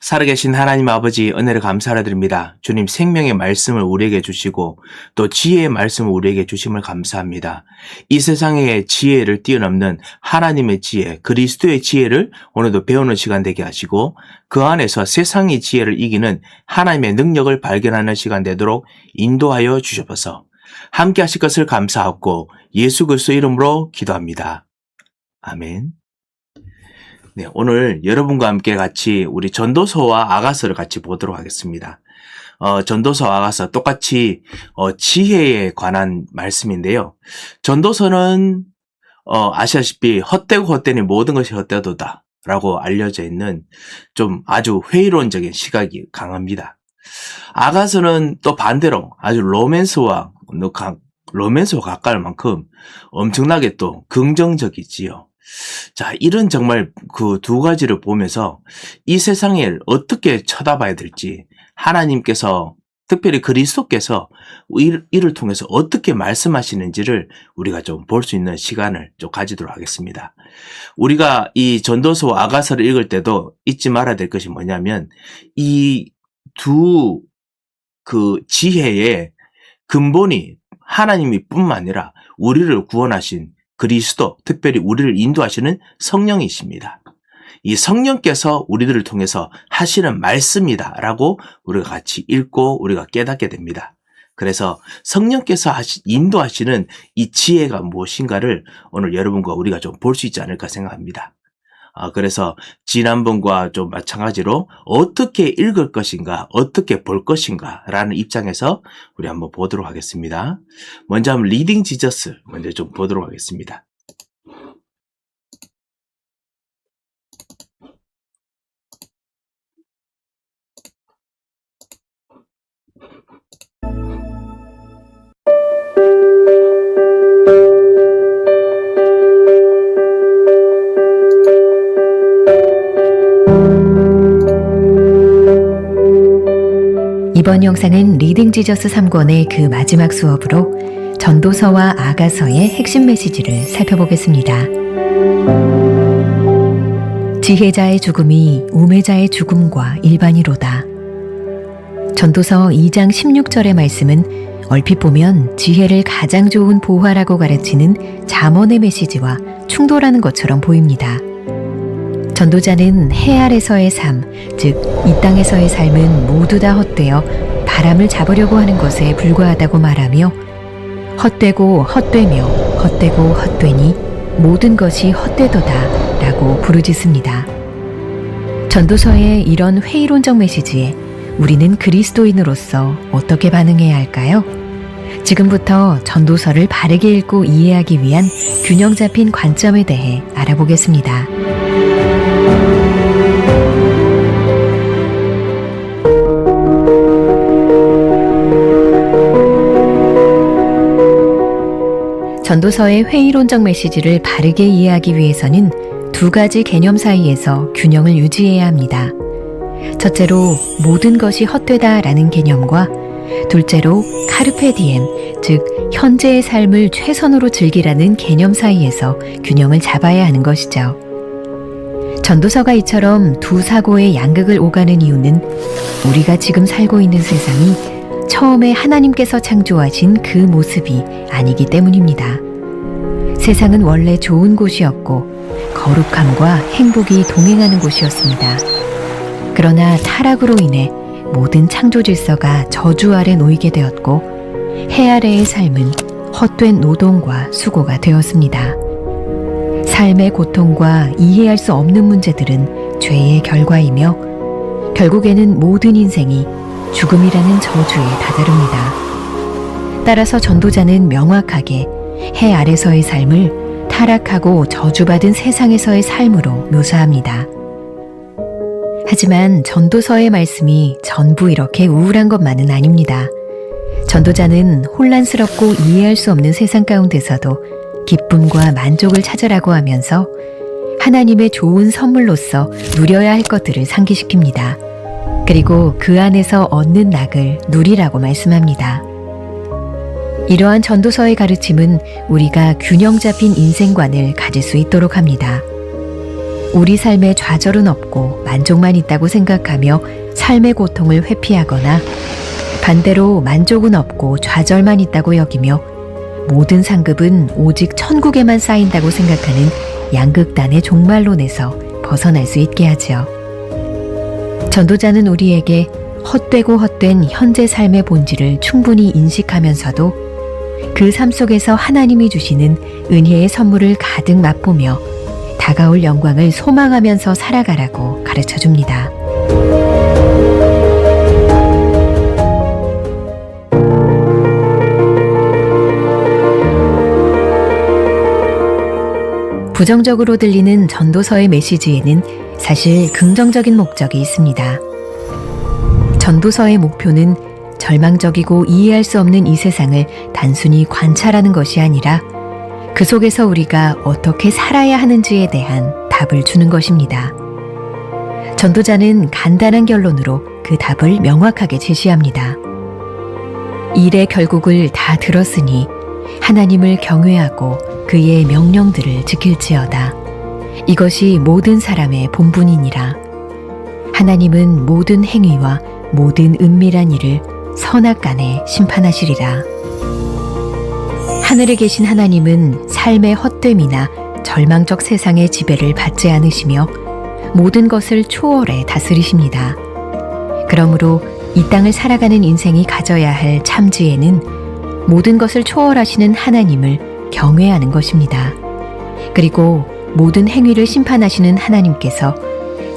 살아계신 하나님 아버지 은혜를 감사드립니다. 주님 생명의 말씀을 우리에게 주시고 또 지혜의 말씀을 우리에게 주심을 감사합니다. 이 세상의 지혜를 뛰어넘는 하나님의 지혜, 그리스도의 지혜를 오늘도 배우는 시간 되게 하시고 그 안에서 세상의 지혜를 이기는 하나님의 능력을 발견하는 시간 되도록 인도하여 주셔서 함께 하실 것을 감사하고 예수 그리스도 이름으로 기도합니다. 아멘. 네, 오늘 여러분과 함께 같이 우리 전도서와 아가서를 같이 보도록 하겠습니다. 전도서와 아가서 똑같이 지혜에 관한 말씀인데요. 전도서는 아시다시피 헛되고 헛되니 모든 것이 헛되도다 라고 알려져 있는 좀 아주 회의론적인 시각이 강합니다. 아가서는 또 반대로 아주 로맨스와 가까울 만큼 엄청나게 또 긍정적이지요. 자, 이런 정말 그 두 가지를 보면서 이 세상을 어떻게 쳐다봐야 될지 하나님께서 특별히 그리스도께서 이를 통해서 어떻게 말씀하시는지를 우리가 좀 볼 수 있는 시간을 좀 가지도록 하겠습니다. 우리가 이 전도서와 아가서를 읽을 때도 잊지 말아야 될 것이 뭐냐면 이 두 그 지혜의 근본이 하나님이 뿐만 아니라 우리를 구원하신 그리스도, 특별히 우리를 인도하시는 성령이십니다. 이 성령께서 우리들을 통해서 하시는 말씀이다라고 우리가 같이 읽고 우리가 깨닫게 됩니다. 그래서 성령께서 인도하시는 이 지혜가 무엇인가를 오늘 여러분과 우리가 좀 볼 수 있지 않을까 생각합니다. 그래서 지난번과 좀 마찬가지로 어떻게 읽을 것인가, 어떻게 볼 것인가 라는 입장에서 우리 한번 보도록 하겠습니다. 먼저 한번 리딩 지저스 먼저 좀 보도록 하겠습니다. 이번 영상은 리딩 지저스 3권의 그 마지막 수업으로 전도서와 아가서의 핵심 메시지를 살펴보겠습니다. 지혜자의 죽음이 우매자의 죽음과 일반이로다. 전도서 2장 16절의 말씀은 얼핏 보면 지혜를 가장 좋은 보화라고 가르치는 잠언의 메시지와 충돌하는 것처럼 보입니다. 전도자는 해 아래서의 삶, 즉 이 땅에서의 삶은 모두 다 헛되어 바람을 잡으려고 하는 것에 불과하다고 말하며 헛되고 헛되며 헛되고 헛되니 모든 것이 헛되도다 라고 부르짖습니다. 전도서의 이런 회의론적 메시지에 우리는 그리스도인으로서 어떻게 반응해야 할까요? 지금부터 전도서를 바르게 읽고 이해하기 위한 균형 잡힌 관점에 대해 알아보겠습니다. 전도서의 회의론적 메시지를 바르게 이해하기 위해서는 두 가지 개념 사이에서 균형을 유지해야 합니다. 첫째로 모든 것이 헛되다라는 개념과 둘째로 카르페 디엠, 즉 현재의 삶을 최선으로 즐기라는 개념 사이에서 균형을 잡아야 하는 것이죠. 전도서가 이처럼 두 사고의 양극을 오가는 이유는 우리가 지금 살고 있는 세상이 처음에 하나님께서 창조하신 그 모습이 아니기 때문입니다. 세상은 원래 좋은 곳이었고 거룩함과 행복이 동행하는 곳이었습니다. 그러나 타락으로 인해 모든 창조 질서가 저주 아래 놓이게 되었고 해 아래의 삶은 헛된 노동과 수고가 되었습니다. 삶의 고통과 이해할 수 없는 문제들은 죄의 결과이며 결국에는 모든 인생이 죽음이라는 저주에 다다릅니다. 따라서 전도자는 명확하게 해 아래서의 삶을 타락하고 저주받은 세상에서의 삶으로 묘사합니다. 하지만 전도서의 말씀이 전부 이렇게 우울한 것만은 아닙니다. 전도자는 혼란스럽고 이해할 수 없는 세상 가운데서도 기쁨과 만족을 찾으라고 하면서 하나님의 좋은 선물로서 누려야 할 것들을 상기시킵니다. 그리고 그 안에서 얻는 낙을 누리라고 말씀합니다. 이러한 전도서의 가르침은 우리가 균형 잡힌 인생관을 가질 수 있도록 합니다. 우리 삶에 좌절은 없고 만족만 있다고 생각하며 삶의 고통을 회피하거나 반대로 만족은 없고 좌절만 있다고 여기며 모든 상급은 오직 천국에만 쌓인다고 생각하는 양극단의 종말론에서 벗어날 수 있게 하지요. 전도자는 우리에게 헛되고 헛된 현재 삶의 본질을 충분히 인식하면서도 그 삶 속에서 하나님이 주시는 은혜의 선물을 가득 맛보며 다가올 영광을 소망하면서 살아가라고 가르쳐 줍니다. 부정적으로 들리는 전도서의 메시지에는 사실 긍정적인 목적이 있습니다. 전도서의 목표는 절망적이고 이해할 수 없는 이 세상을 단순히 관찰하는 것이 아니라 그 속에서 우리가 어떻게 살아야 하는지에 대한 답을 주는 것입니다. 전도자는 간단한 결론으로 그 답을 명확하게 제시합니다. 일의 결국을 다 들었으니 하나님을 경외하고 그의 명령들을 지킬지어다. 이것이 모든 사람의 본분이니라. 하나님은 모든 행위와 모든 은밀한 일을 선악간에 심판하시리라. 하늘에 계신 하나님은 삶의 헛됨이나 절망적 세상의 지배를 받지 않으시며 모든 것을 초월해 다스리십니다. 그러므로 이 땅을 살아가는 인생이 가져야 할 참지혜는 모든 것을 초월하시는 하나님을 경외하는 것입니다. 그리고 모든 행위를 심판하시는 하나님께서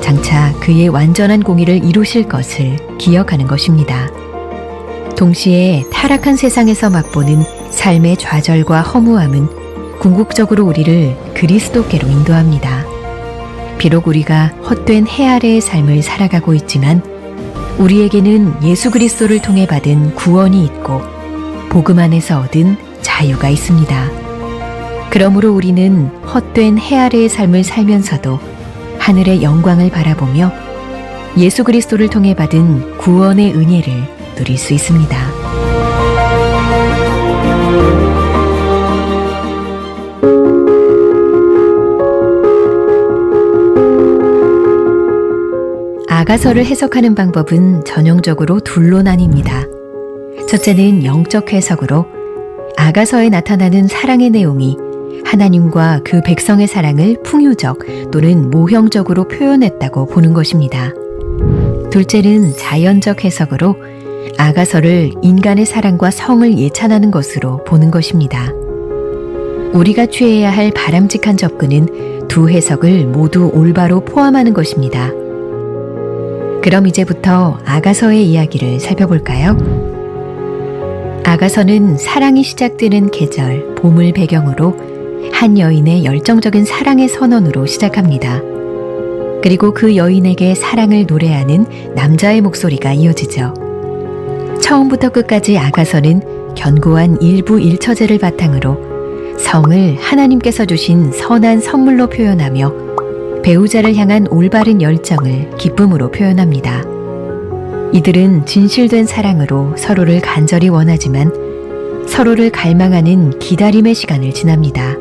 장차 그의 완전한 공의를 이루실 것을 기억하는 것입니다. 동시에 타락한 세상에서 맛보는 삶의 좌절과 허무함은 궁극적으로 우리를 그리스도께로 인도합니다. 비록 우리가 헛된 해 아래의 삶을 살아가고 있지만 우리에게는 예수 그리스도를 통해 받은 구원이 있고 복음 안에서 얻은 자유가 있습니다. 그러므로 우리는 헛된 해 아래의 삶을 살면서도 하늘의 영광을 바라보며 예수 그리스도를 통해 받은 구원의 은혜를 누릴 수 있습니다. 아가서를 해석하는 방법은 전형적으로 둘로 나뉩니다. 첫째는 영적 해석으로 아가서에 나타나는 사랑의 내용이 하나님과 그 백성의 사랑을 풍유적 또는 모형적으로 표현했다고 보는 것입니다. 둘째는 자연적 해석으로 아가서를 인간의 사랑과 성을 예찬하는 것으로 보는 것입니다. 우리가 취해야 할 바람직한 접근은 두 해석을 모두 올바로 포함하는 것입니다. 그럼 이제부터 아가서의 이야기를 살펴볼까요? 아가서는 사랑이 시작되는 계절, 봄을 배경으로 한 여인의 열정적인 사랑의 선언으로 시작합니다. 그리고 그 여인에게 사랑을 노래하는 남자의 목소리가 이어지죠. 처음부터 끝까지 아가서는 견고한 일부 일처제를 바탕으로 성을 하나님께서 주신 선한 선물로 표현하며 배우자를 향한 올바른 열정을 기쁨으로 표현합니다. 이들은 진실된 사랑으로 서로를 간절히 원하지만 서로를 갈망하는 기다림의 시간을 지납니다.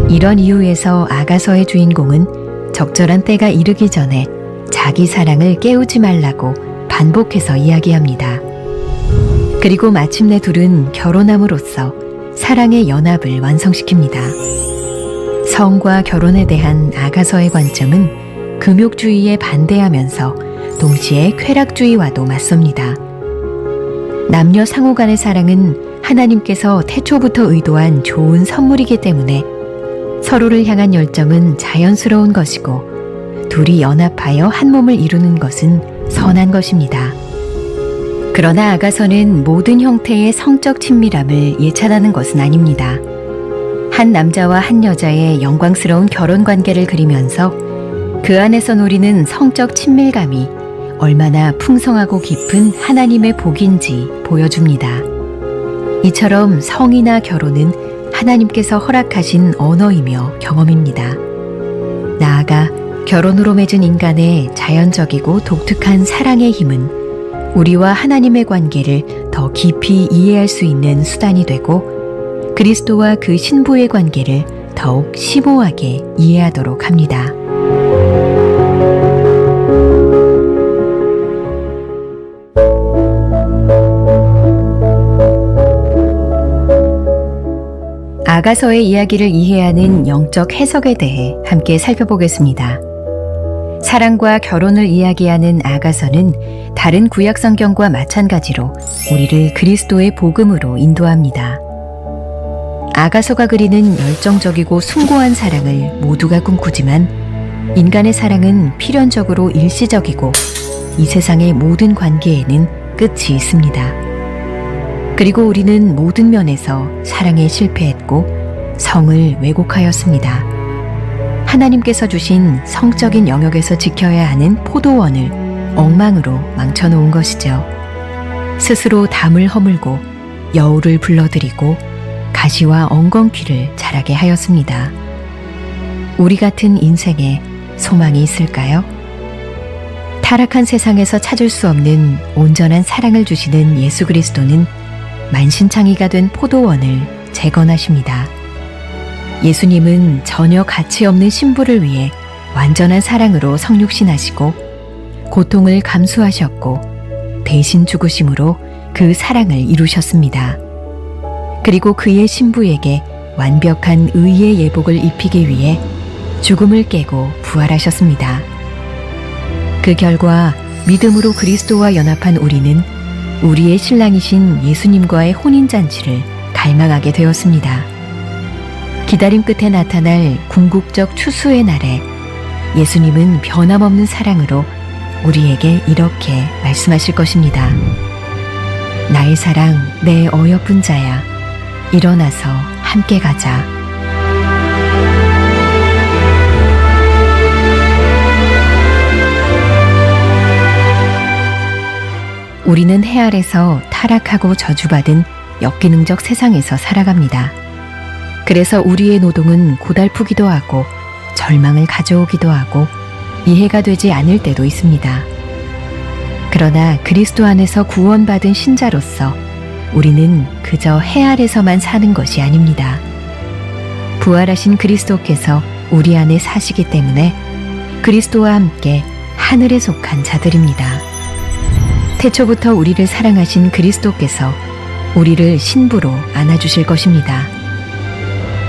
이런 이유에서 아가서의 주인공은 적절한 때가 이르기 전에 자기 사랑을 깨우지 말라고 반복해서 이야기합니다. 그리고 마침내 둘은 결혼함으로써 사랑의 연합을 완성시킵니다. 성과 결혼에 대한 아가서의 관점은 금욕주의에 반대하면서 동시에 쾌락주의와도 맞섭니다. 남녀 상호 간의 사랑은 하나님께서 태초부터 의도한 좋은 선물이기 때문에 서로를 향한 열정은 자연스러운 것이고 둘이 연합하여 한 몸을 이루는 것은 선한 것입니다. 그러나 아가서는 모든 형태의 성적 친밀함을 예찬하는 것은 아닙니다. 한 남자와 한 여자의 영광스러운 결혼 관계를 그리면서 그 안에서 누리는 성적 친밀감이 얼마나 풍성하고 깊은 하나님의 복인지 보여줍니다. 이처럼 성이나 결혼은 하나님께서 허락하신 언어이며 경험입니다. 나아가 결혼으로 맺은 인간의 자연적이고 독특한 사랑의 힘은 우리와 하나님의 관계를 더 깊이 이해할 수 있는 수단이 되고 그리스도와 그 신부의 관계를 더욱 심오하게 이해하도록 합니다. 아가서의 이야기를 이해하는 영적 해석에 대해 함께 살펴보겠습니다. 사랑과 결혼을 이야기하는 아가서는 다른 구약 성경과 마찬가지로 우리를 그리스도의 복음으로 인도합니다. 아가서가 그리는 열정적이고 숭고한 사랑을 모두가 꿈꾸지만 인간의 사랑은 필연적으로 일시적이고 이 세상의 모든 관계에는 끝이 있습니다. 그리고 우리는 모든 면에서 사랑에 실패했고 성을 왜곡하였습니다. 하나님께서 주신 성적인 영역에서 지켜야 하는 포도원을 엉망으로 망쳐놓은 것이죠. 스스로 담을 허물고 여우를 불러들이고 가시와 엉겅퀴를 자라게 하였습니다. 우리 같은 인생에 소망이 있을까요? 타락한 세상에서 찾을 수 없는 온전한 사랑을 주시는 예수 그리스도는 만신창이가 된 포도원을 재건하십니다. 예수님은 전혀 가치 없는 신부를 위해 완전한 사랑으로 성육신하시고 고통을 감수하셨고 대신 죽으심으로 그 사랑을 이루셨습니다. 그리고 그의 신부에게 완벽한 의의 예복을 입히기 위해 죽음을 깨고 부활하셨습니다. 그 결과 믿음으로 그리스도와 연합한 우리는 우리의 신랑이신 예수님과의 혼인잔치를 갈망하게 되었습니다. 기다림 끝에 나타날 궁극적 추수의 날에 예수님은 변함없는 사랑으로 우리에게 이렇게 말씀하실 것입니다. 나의 사랑, 내 어여쁜 자야, 일어나서 함께 가자. 우리는 해 아래서 타락하고 저주받은 역기능적 세상에서 살아갑니다. 그래서 우리의 노동은 고달프기도 하고 절망을 가져오기도 하고 이해가 되지 않을 때도 있습니다. 그러나 그리스도 안에서 구원받은 신자로서 우리는 그저 해 아래서만 사는 것이 아닙니다. 부활하신 그리스도께서 우리 안에 사시기 때문에 그리스도와 함께 하늘에 속한 자들입니다. 태초부터 우리를 사랑하신 그리스도께서 우리를 신부로 안아주실 것입니다.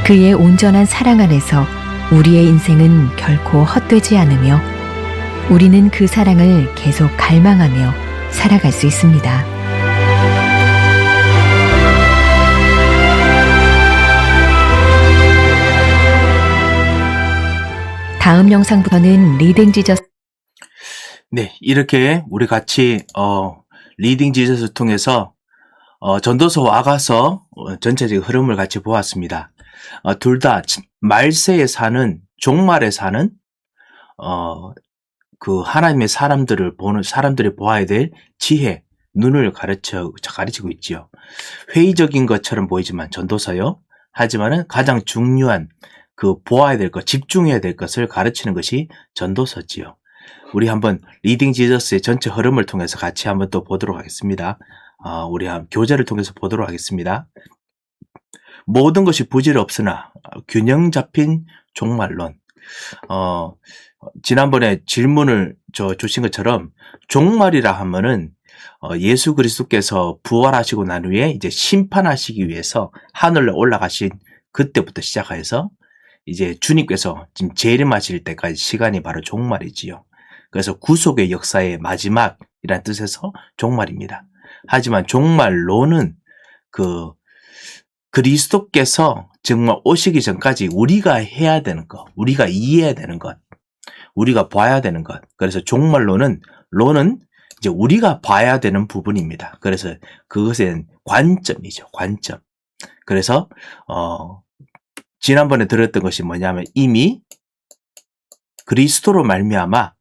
그의 온전한 사랑 안에서 우리의 인생은 결코 헛되지 않으며 우리는 그 사랑을 계속 갈망하며 살아갈 수 있습니다. 다음 영상부터는 리딩 지저스. 네, 이렇게 우리 같이 리딩 지저스를 통해서 전도서와 아가서 전체적인 흐름을 같이 보았습니다. 둘 다 말세에 사는, 종말에 사는 그 하나님의 사람들이 보아야 될 지혜, 눈을 가르치고 있지요. 회의적인 것처럼 보이지만 전도서요. 하지만은 가장 중요한 그 보아야 될 것, 집중해야 될 것을 가르치는 것이 전도서지요. 우리 한번 리딩 지저스의 전체 흐름을 통해서 같이 한번 또 보도록 하겠습니다. 우리 교재를 통해서 보도록 하겠습니다. 모든 것이 부질없으나 균형 잡힌 종말론. 지난번에 질문을 주신 것처럼 종말이라 하면은 예수 그리스도께서 부활하시고 난 후에 이제 심판하시기 위해서 하늘로 올라가신 그때부터 시작해서 이제 주님께서 지금 재림하실 때까지 시간이 바로 종말이지요. 그래서 구속의 역사의 마지막이란 뜻에서 종말입니다. 하지만 종말론은 그리스도께서 정말 오시기 전까지 우리가 해야 되는 것, 우리가 이해해야 되는 것, 우리가 봐야 되는 것. 그래서 종말론은 이제 우리가 봐야 되는 부분입니다. 그래서 그것은 관점이죠, 관점. 그래서 지난번에 들었던 것이 뭐냐면 이미 그리스도로 말미암아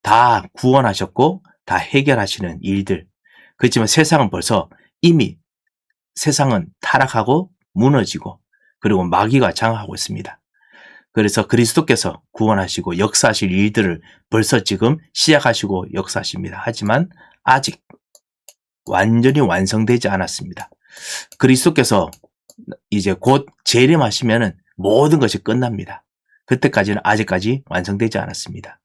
다 구원하셨고 다 해결하시는 일들. 그렇지만 세상은 벌써 이미 세상은 타락하고 무너지고 그리고 마귀가 장악하고 있습니다. 그래서 그리스도께서 구원하시고 역사하실 일들을 벌써 지금 시작하시고 역사하십니다. 하지만 아직 완전히 완성되지 않았습니다. 그리스도께서 이제 곧 재림하시면은 모든 것이 끝납니다. 그때까지는 아직까지 완성되지 않았습니다.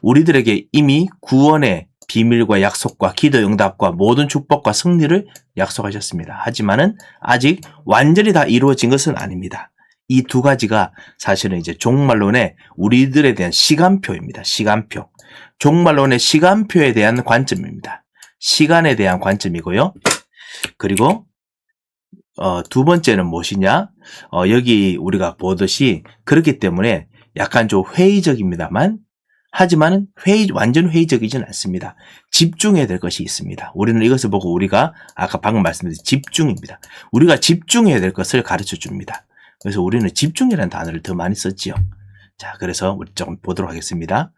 우리들에게 이미 구원의 비밀과 약속과 기도 응답과 모든 축복과 승리를 약속하셨습니다. 하지만은 아직 완전히 다 이루어진 것은 아닙니다. 이 두 가지가 사실은 이제 종말론의 우리들에 대한 시간표입니다. 시간표. 종말론의 시간표에 대한 관점입니다. 시간에 대한 관점이고요. 그리고 두 번째는 무엇이냐? 여기 우리가 보듯이 그렇기 때문에 약간 좀 회의적입니다만 하지만은 완전 회의적이진 않습니다. 집중해야 될 것이 있습니다. 우리는 이것을 보고 우리가 아까 방금 말씀드린 집중입니다. 우리가 집중해야 될 것을 가르쳐 줍니다. 그래서 우리는 집중이라는 단어를 더 많이 썼지요. 자, 그래서 우리 조금 보도록 하겠습니다.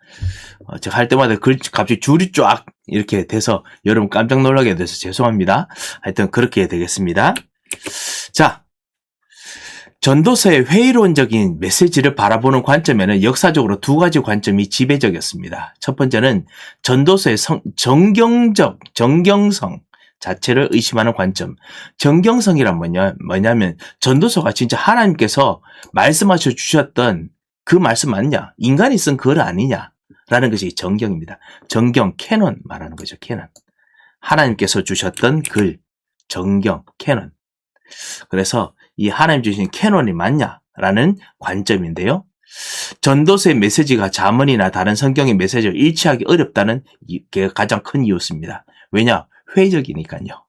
제가 할 때마다 갑자기 줄이 쫙 이렇게 돼서 여러분 깜짝 놀라게 돼서 죄송합니다. 하여튼 그렇게 되겠습니다. 자, 전도서의 회의론적인 메시지를 바라보는 관점에는 역사적으로 두 가지 관점이 지배적이었습니다. 첫 번째는 전도서의 정경성 자체를 의심하는 관점. 정경성이란 뭐냐면 전도서가 진짜 하나님께서 말씀하셔 주셨던 그 말씀 맞냐? 인간이 쓴 글 아니냐? 라는 것이 정경입니다. 정경, 캐논 말하는 거죠. 캐논. 하나님께서 주셨던 글, 정경, 캐논. 그래서 이 하나님 주신 캐논이 맞냐라는 관점인데요. 전도서의 메시지가 자문이나 다른 성경의 메시지를 일치하기 어렵다는 게 가장 큰 이유입니다. 왜냐? 회의적이니까요.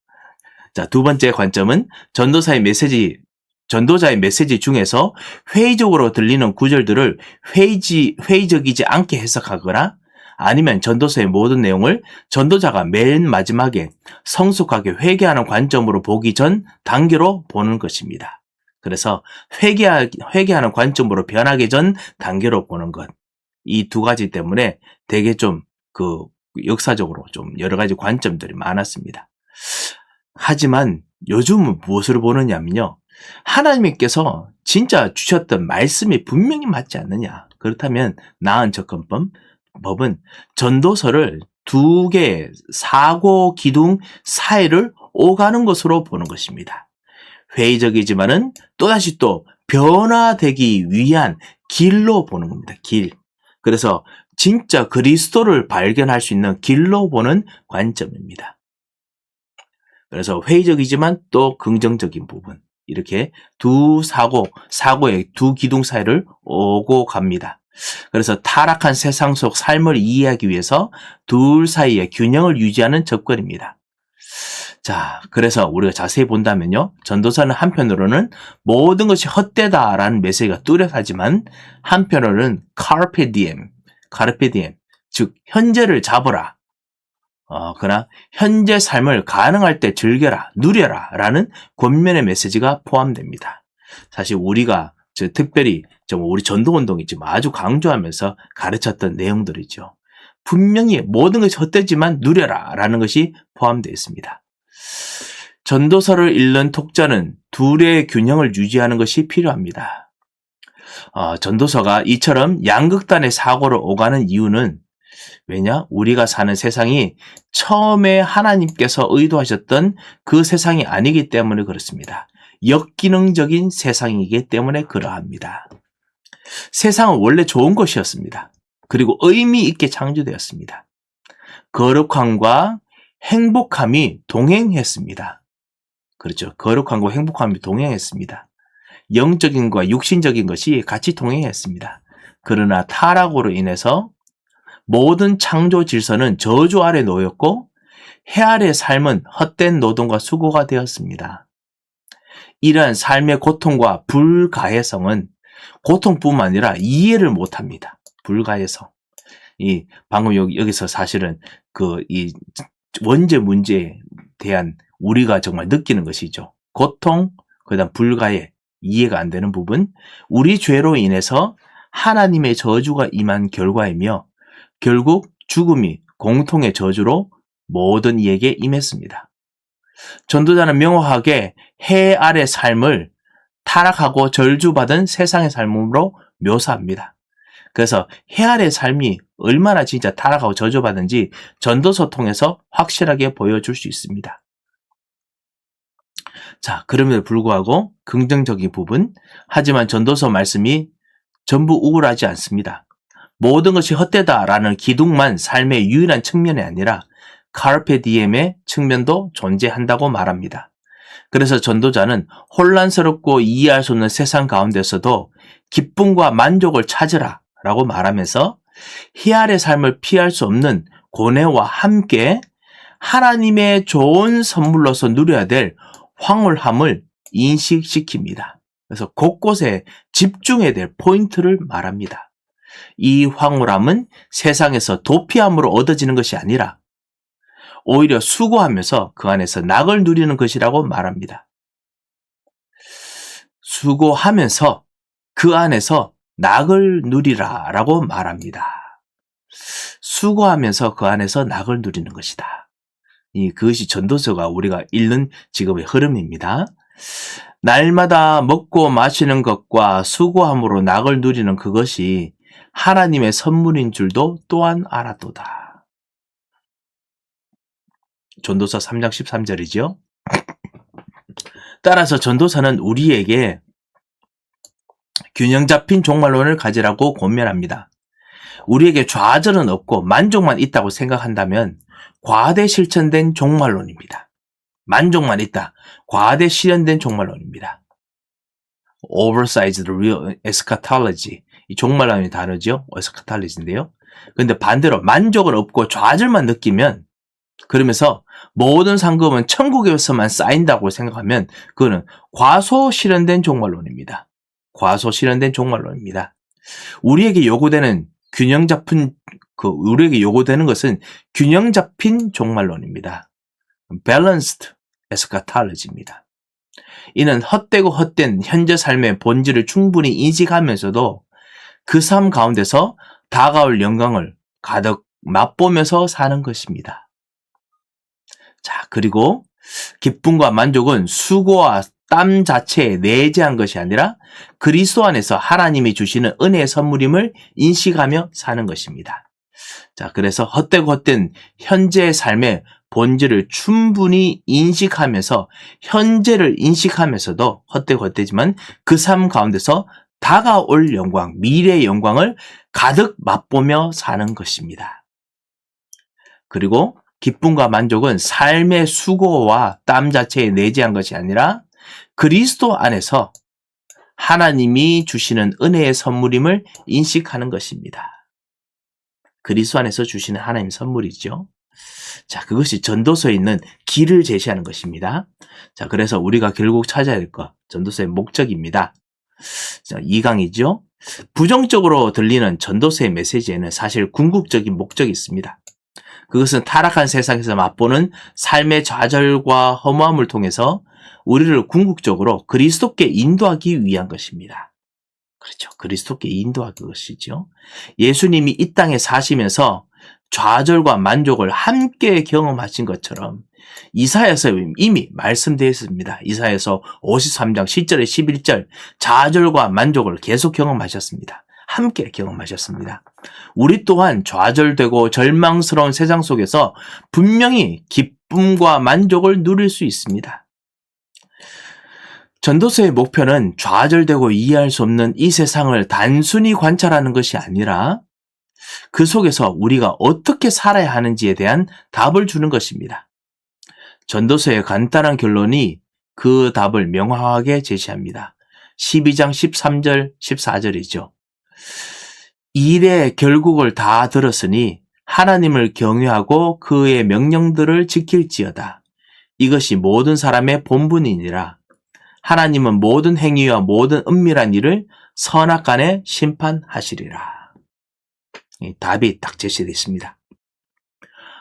자, 두 번째 관점은 전도자의 메시지 중에서 회의적으로 들리는 구절들을 회의적이지 않게 해석하거나 아니면 전도서의 모든 내용을 전도자가 맨 마지막에 성숙하게 회개하는 관점으로 보기 전 단계로 보는 것입니다. 그래서 회개하는 관점으로 변하기 전 단계로 보는 것. 이 두 가지 때문에 되게 좀 역사적으로 좀 여러 가지 관점들이 많았습니다. 하지만 요즘은 무엇을 보느냐면요. 하나님께서 진짜 주셨던 말씀이 분명히 맞지 않느냐. 그렇다면 나은 접근법은 전도서를 두 개의 사고 기둥 사이를 오가는 것으로 보는 것입니다. 회의적이지만은 또다시 또 변화되기 위한 길로 보는 겁니다. 길. 그래서 진짜 그리스도를 발견할 수 있는 길로 보는 관점입니다. 그래서 회의적이지만 또 긍정적인 부분. 이렇게 두 사고의 두 기둥 사이를 오고 갑니다. 그래서 타락한 세상 속 삶을 이해하기 위해서 둘 사이의 균형을 유지하는 접근입니다. 자, 그래서 우리가 자세히 본다면요. 전도서는 한편으로는 모든 것이 헛되다라는 메시지가 뚜렷하지만 한편으로는 carpe diem, 즉 현재를 잡으라. 그러나 현재 삶을 가능할 때 즐겨라, 누려라 라는 권면의 메시지가 포함됩니다. 사실 우리가 특별히 우리 전도운동이 지금 아주 강조하면서 가르쳤던 내용들이죠. 분명히 모든 것이 헛되지만 누려라 라는 것이 포함되어 있습니다. 전도서를 읽는 독자는 둘의 균형을 유지하는 것이 필요합니다. 전도서가 이처럼 양극단의 사고를 오가는 이유는 왜냐? 우리가 사는 세상이 처음에 하나님께서 의도하셨던 그 세상이 아니기 때문에 그렇습니다. 역기능적인 세상이기 때문에 그러합니다. 세상은 원래 좋은 것이었습니다. 그리고 의미 있게 창조되었습니다. 거룩함과 행복함이 동행했습니다. 그렇죠. 거룩함과 행복함이 동행했습니다. 영적인 것과 육신적인 것이 같이 동행했습니다. 그러나 타락으로 인해서 모든 창조 질서는 저주 아래 놓였고 해 아래 삶은 헛된 노동과 수고가 되었습니다. 이러한 삶의 고통과 불가해성은 고통뿐만 아니라 이해를 못합니다. 불가해성. 방금 여기서 사실은 이 원죄 문제에 대한 우리가 정말 느끼는 것이죠. 고통, 그다음 불가해, 이해가 안 되는 부분, 우리 죄로 인해서 하나님의 저주가 임한 결과이며 결국 죽음이 공통의 저주로 모든 이에게 임했습니다. 전도자는 명확하게 해 아래 삶을 타락하고 저주받은 세상의 삶으로 묘사합니다. 그래서 해 아래 삶이 얼마나 진짜 타락하고 저주받은지 전도서 통해서 확실하게 보여줄 수 있습니다. 자, 그럼에도 불구하고 긍정적인 부분, 하지만 전도서 말씀이 전부 우울하지 않습니다. 모든 것이 헛되다라는 기둥만 삶의 유일한 측면이 아니라 카르페 디엠의 측면도 존재한다고 말합니다. 그래서 전도자는 혼란스럽고 이해할 수 없는 세상 가운데서도 기쁨과 만족을 찾으라 라고 말하면서 희알의 삶을 피할 수 없는 고뇌와 함께 하나님의 좋은 선물로서 누려야 될 황홀함을 인식시킵니다. 그래서 곳곳에 집중해야 될 포인트를 말합니다. 이 황홀함은 세상에서 도피함으로 얻어지는 것이 아니라 오히려 수고하면서 그 안에서 낙을 누리는 것이라고 말합니다. 수고하면서 그 안에서 낙을 누리라 라고 말합니다. 수고하면서 그 안에서 낙을 누리는 것이다. 그것이 전도서가 우리가 읽는 지금의 흐름입니다. 날마다 먹고 마시는 것과 수고함으로 낙을 누리는 그것이 하나님의 선물인 줄도 또한 알았도다. 전도서 3장 13절이죠. 따라서 전도서는 우리에게 균형 잡힌 종말론을 가지라고 권면합니다. 우리에게 좌절은 없고 만족만 있다고 생각한다면 과대 실천된 종말론입니다. 만족만 있다. 과대 실현된 종말론입니다. Oversized real eschatology. 이 종말론의 단어죠. eschatology인데요. 그런데 반대로 만족은 없고 좌절만 느끼면 그러면서 모든 상급은 천국에서만 쌓인다고 생각하면 그거는 과소실현된 종말론입니다. 과소실현된 종말론입니다. 우리에게 요구되는 것은 균형 잡힌 종말론입니다. Balanced eschatology입니다. 이는 헛되고 헛된 현재 삶의 본질을 충분히 인식하면서도 그 삶 가운데서 다가올 영광을 가득 맛보면서 사는 것입니다. 자, 그리고 기쁨과 만족은 수고와 땀 자체에 내재한 것이 아니라 그리스도 안에서 하나님이 주시는 은혜의 선물임을 인식하며 사는 것입니다. 자, 그래서 헛되고 헛된 현재의 삶의 본질을 충분히 인식하면서 현재를 인식하면서도 헛되고 헛되지만 그 삶 가운데서 다가올 영광, 미래의 영광을 가득 맛보며 사는 것입니다. 그리고 기쁨과 만족은 삶의 수고와 땀 자체에 내재한 것이 아니라 그리스도 안에서 하나님이 주시는 은혜의 선물임을 인식하는 것입니다. 그리스도 안에서 주시는 하나님 선물이죠. 자, 그것이 전도서에 있는 길을 제시하는 것입니다. 자, 그래서 우리가 결국 찾아야 될 것, 전도서의 목적입니다. 자, 2강이죠. 부정적으로 들리는 전도서의 메시지에는 사실 궁극적인 목적이 있습니다. 그것은 타락한 세상에서 맛보는 삶의 좌절과 허무함을 통해서 우리를 궁극적으로 그리스도께 인도하기 위한 것입니다. 그렇죠. 그리스도께 인도하기 것이죠. 예수님이 이 땅에 사시면서 좌절과 만족을 함께 경험하신 것처럼 이사야서 이미 말씀되었습니다. 이사야서 53장 10절에 11절 좌절과 만족을 계속 경험하셨습니다. 함께 경험하셨습니다. 우리 또한 좌절되고 절망스러운 세상 속에서 분명히 기쁨과 만족을 누릴 수 있습니다. 전도서의 목표는 좌절되고 이해할 수 없는 이 세상을 단순히 관찰하는 것이 아니라 그 속에서 우리가 어떻게 살아야 하는지에 대한 답을 주는 것입니다. 전도서의 간단한 결론이 그 답을 명확하게 제시합니다. 12장 13절, 14절이죠. 일의 결국을 다 들었으니 하나님을 경외하고 그의 명령들을 지킬지어다. 이것이 모든 사람의 본분이니라. 하나님은 모든 행위와 모든 은밀한 일을 선악간에 심판하시리라. 이 답이 딱 제시되어 있습니다.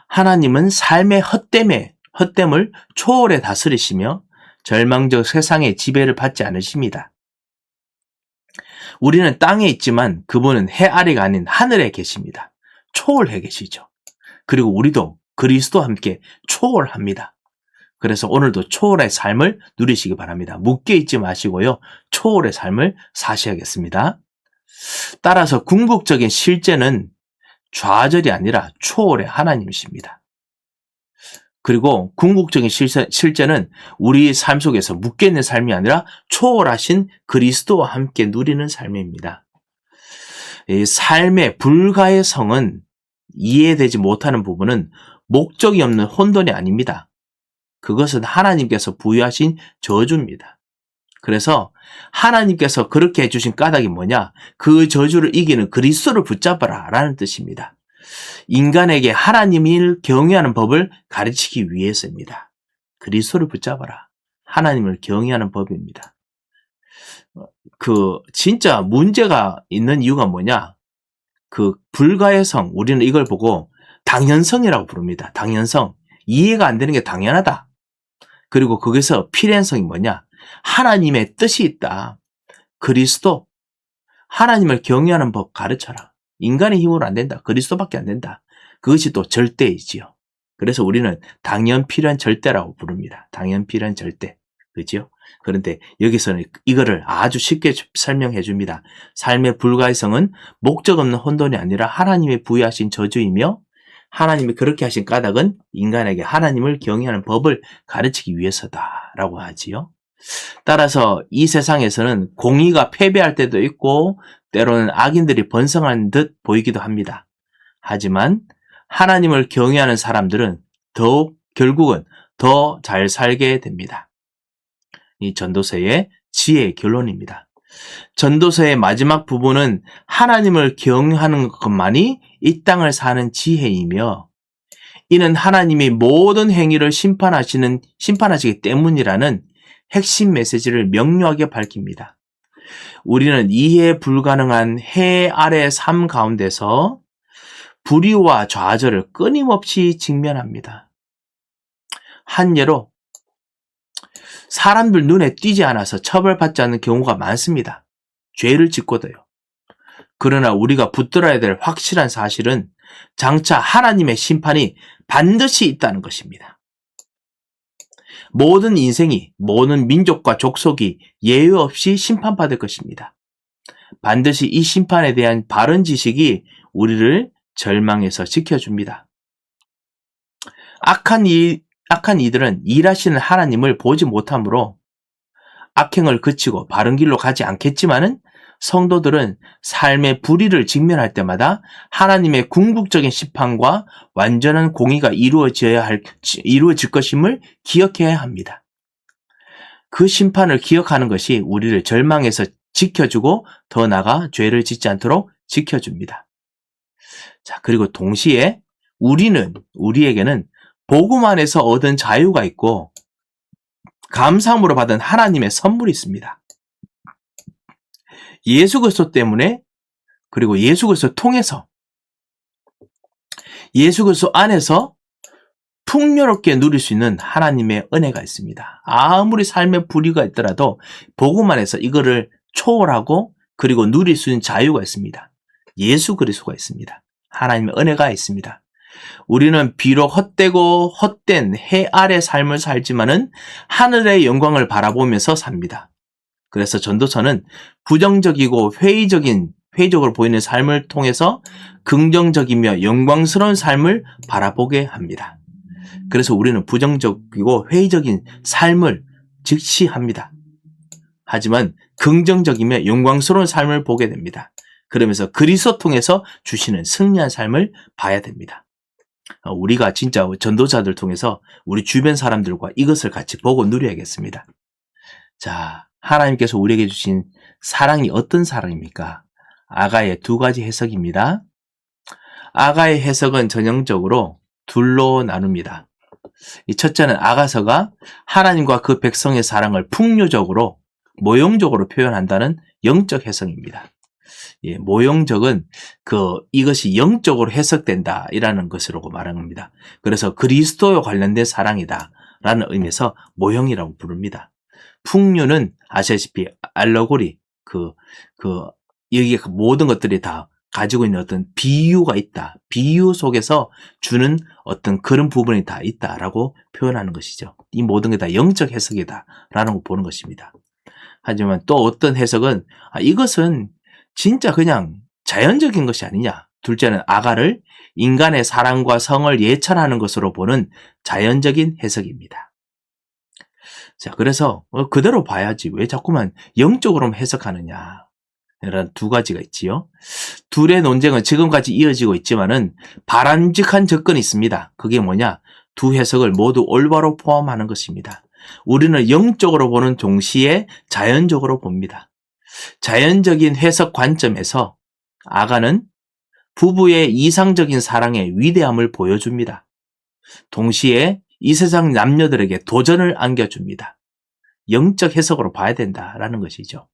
하나님은 삶의 헛됨을 초월해 다스리시며 절망적 세상의 지배를 받지 않으십니다. 우리는 땅에 있지만 그분은 해 아래가 아닌 하늘에 계십니다. 초월해 계시죠. 그리고 우리도 그리스도와 함께 초월합니다. 그래서 오늘도 초월의 삶을 누리시기 바랍니다. 묶여 있지 마시고요. 초월의 삶을 사셔야겠습니다. 따라서 궁극적인 실제는 좌절이 아니라 초월의 하나님이십니다. 그리고 궁극적인 실제는 우리 삶 속에서 묶여있는 삶이 아니라 초월하신 그리스도와 함께 누리는 삶입니다. 이 삶의 불가의 성은 이해되지 못하는 부분은 목적이 없는 혼돈이 아닙니다. 그것은 하나님께서 부여하신 저주입니다. 그래서 하나님께서 그렇게 해주신 까닭이 뭐냐? 그 저주를 이기는 그리스도를 붙잡아라 라는 뜻입니다. 인간에게 하나님을 경외하는 법을 가르치기 위해서입니다. 그리스도를 붙잡아라. 하나님을 경외하는 법입니다. 진짜 문제가 있는 이유가 뭐냐? 불가의 성, 우리는 이걸 보고 당연성이라고 부릅니다. 당연성. 이해가 안 되는 게 당연하다. 그리고 거기서 필연성이 뭐냐? 하나님의 뜻이 있다. 그리스도, 하나님을 경외하는 법 가르쳐라. 인간의 힘으로 안 된다. 그리스도밖에 안 된다. 그것이 또 절대이지요. 그래서 우리는 당연, 필연, 절대라고 부릅니다. 당연, 필연, 절대. 그죠? 그런데 여기서는 이거를 아주 쉽게 설명해 줍니다. 삶의 불가의성은 목적 없는 혼돈이 아니라 하나님이 부여하신 저주이며 하나님이 그렇게 하신 까닭은 인간에게 하나님을 경외하는 법을 가르치기 위해서다라고 하지요. 따라서 이 세상에서는 공의가 패배할 때도 있고 때로는 악인들이 번성한 듯 보이기도 합니다. 하지만 하나님을 경외하는 사람들은 결국은 더 잘 살게 됩니다. 이 전도서의 지혜의 결론입니다. 전도서의 마지막 부분은 하나님을 경외하는 것만이 이 땅을 사는 지혜이며 이는 하나님이 모든 행위를 심판하시기 때문이라는 핵심 메시지를 명료하게 밝힙니다. 우리는 이해 불가능한 해 아래 삶 가운데서 불의와 좌절을 끊임없이 직면합니다. 한 예로 사람들 눈에 띄지 않아서 처벌받지 않는 경우가 많습니다. 죄를 짓고도요. 그러나 우리가 붙들어야 될 확실한 사실은 장차 하나님의 심판이 반드시 있다는 것입니다. 모든 인생이, 모든 민족과 족속이 예외 없이 심판받을 것입니다. 반드시 이 심판에 대한 바른 지식이 우리를 절망에서 지켜줍니다. 악한 이들은 일하시는 하나님을 보지 못하므로 악행을 그치고 바른 길로 가지 않겠지만은 성도들은 삶의 불의를 직면할 때마다 하나님의 궁극적인 심판과 완전한 공의가 이루어질 것임을 기억해야 합니다. 그 심판을 기억하는 것이 우리를 절망에서 지켜주고 더 나아가 죄를 짓지 않도록 지켜줍니다. 자, 그리고 동시에 우리에게는 복음 안에서 얻은 자유가 있고 감사함으로 받은 하나님의 선물이 있습니다. 예수 그리스도 때문에 그리고 예수 그리스도 통해서 예수 그리스도 안에서 풍요롭게 누릴 수 있는 하나님의 은혜가 있습니다. 아무리 삶의 불의가 있더라도 복음 안에서 이거를 초월하고 그리고 누릴 수 있는 자유가 있습니다. 예수 그리스도가 있습니다. 하나님의 은혜가 있습니다. 우리는 비록 헛되고 헛된 해 아래 삶을 살지만은 하늘의 영광을 바라보면서 삽니다. 그래서 전도서는 부정적이고 회의적으로 보이는 삶을 통해서 긍정적이며 영광스러운 삶을 바라보게 합니다. 그래서 우리는 부정적이고 회의적인 삶을 직시합니다. 하지만 긍정적이며 영광스러운 삶을 보게 됩니다. 그러면서 그리스도 통해서 주시는 승리한 삶을 봐야 됩니다. 우리가 진짜 전도자들 통해서 우리 주변 사람들과 이것을 같이 보고 누려야겠습니다. 자, 하나님께서 우리에게 주신 사랑이 어떤 사랑입니까? 아가의 두 가지 해석입니다. 아가의 해석은 전형적으로 둘로 나눕니다. 이 첫째는 아가서가 하나님과 그 백성의 사랑을 풍요적으로, 모형적으로 표현한다는 영적 해석입니다. 예, 모형적은 이것이 영적으로 해석된다 이라는 것으로 말합니다. 그래서 그리스도와 관련된 사랑이다라는 의미에서 모형이라고 부릅니다. 풍류는 아시다시피 알레고리, 여기에 모든 것들이 다 가지고 있는 어떤 비유가 있다. 비유 속에서 주는 어떤 그런 부분이 다 있다라고 표현하는 것이죠. 이 모든 게 다 영적 해석이다라는 거 보는 것입니다. 하지만 또 어떤 해석은 이것은 진짜 그냥 자연적인 것이 아니냐. 둘째는 아가를 인간의 사랑과 성을 예찬하는 것으로 보는 자연적인 해석입니다. 자, 그래서 그대로 봐야지 왜 자꾸만 영적으로만 해석하느냐. 이런 두 가지가 있지요. 둘의 논쟁은 지금까지 이어지고 있지만은 바람직한 접근이 있습니다. 그게 뭐냐? 두 해석을 모두 올바로 포함하는 것입니다. 우리는 영적으로 보는 동시에 자연적으로 봅니다. 자연적인 해석 관점에서 아가는 부부의 이상적인 사랑의 위대함을 보여줍니다. 동시에 이 세상 남녀들에게 도전을 안겨줍니다. 영적 해석으로 봐야 된다라는 것이죠.